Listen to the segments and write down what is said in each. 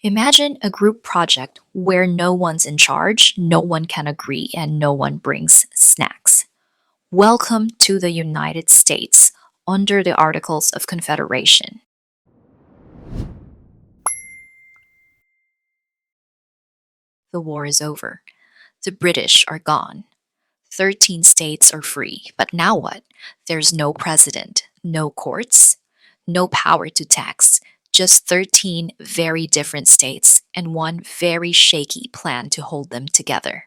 Imagine a group project where no one's in charge, no one can agree, and no one brings snacks. Welcome to the United States under the Articles of Confederation. The war is over. The British are gone. 13 states are free. But now what? There's no president, no courts, no power to tax, just 13 very different states and one very shaky plan to hold them together.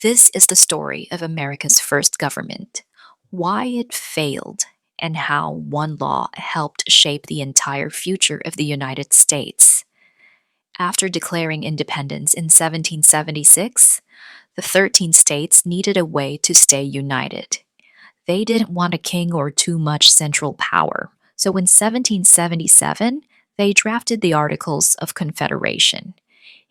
This is the story of America's first government, why it failed, and how one law helped shape the entire future of the United States. After declaring independence in 1776, the 13 states needed a way to stay united. They didn't want a king or too much central power, so in 1777, they drafted the Articles of Confederation.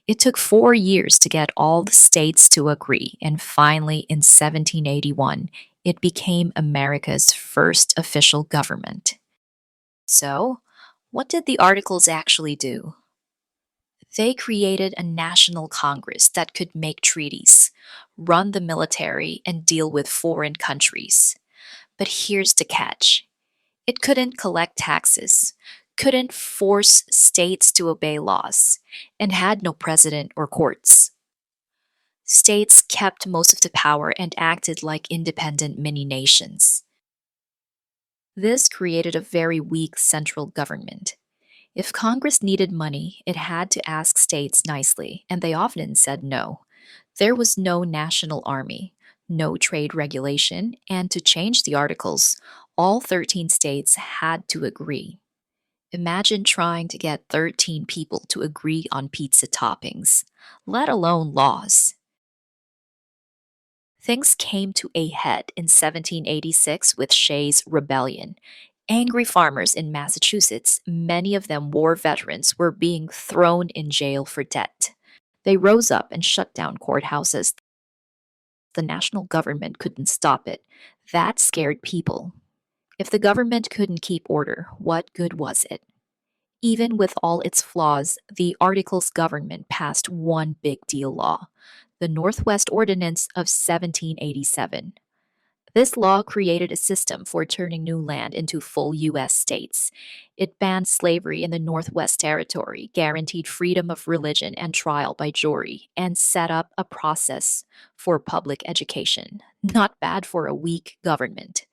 It took 4 years to get all the states to agree, and finally, in 1781, it became America's first official government. So, what did the Articles actually do? They created a national Congress that could make treaties, run the military, and deal with foreign countries. But here's the catch: it couldn't collect taxes, couldn't force states to obey laws, and had no president or courts. States kept most of the power and acted like independent mini nations. This created a very weak central government. If Congress needed money, it had to ask states nicely, and they often said no. There was no national army, no trade regulation, and to change the articles, all 13 states had to agree. Imagine trying to get 13 people to agree on pizza toppings, let alone laws. Things came to a head in 1786 with Shays Rebellion. Angry farmers in Massachusetts, many of them war veterans, were being thrown in jail for debt. They rose up and shut down courthouses. The national government couldn't stop it. That scared people. If the government couldn't keep order, what good was it? Even with all its flaws, the Articles government passed one big deal law, the Northwest Ordinance of 1787. This law created a system for turning new land into full U.S. states. It banned slavery in the Northwest Territory, guaranteed freedom of religion and trial by jury, and set up a process for public education. Not bad for a weak government.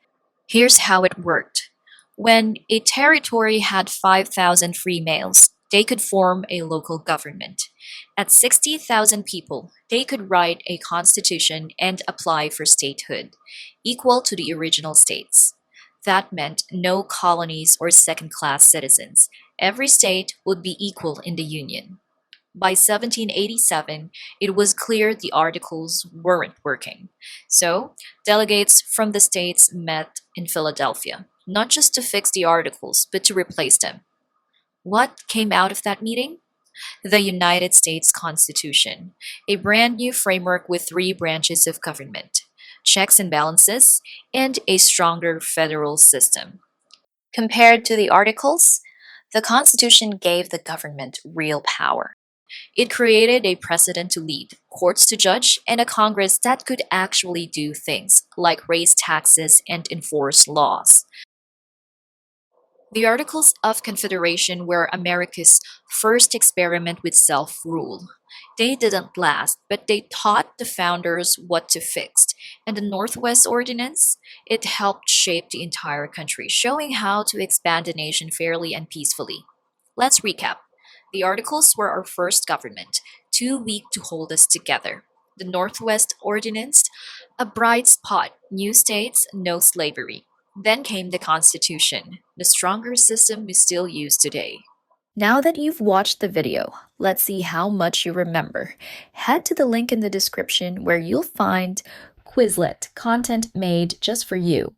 Here's how it worked. When a territory had 5,000 free males, they could form a local government. At 60,000 people, they could write a constitution and apply for statehood, equal to the original states. That meant no colonies or second-class citizens. Every state would be equal in the Union. By 1787, it was clear the articles weren't working. So, delegates from the states met in Philadelphia, not just to fix the articles, but to replace them. What came out of that meeting? The United States Constitution, a brand new framework with 3 branches of government, checks and balances, and a stronger federal system. Compared to the Articles, the Constitution gave the government real power. It created a president to lead, courts to judge, and a Congress that could actually do things like raise taxes and enforce laws. The Articles of Confederation were America's first experiment with self rule. They didn't last, but they taught the founders what to fix. And the Northwest Ordinance, it helped shape the entire country, showing how to expand the nation fairly and peacefully. Let's recap. The Articles were our first government, too weak to hold us together. The Northwest Ordinance, a bright spot, new states, no slavery. Then came the Constitution, the stronger system we still use today. Now that you've watched the video, let's see how much you remember. Head to the link in the description where you'll find Quizlet, content made just for you.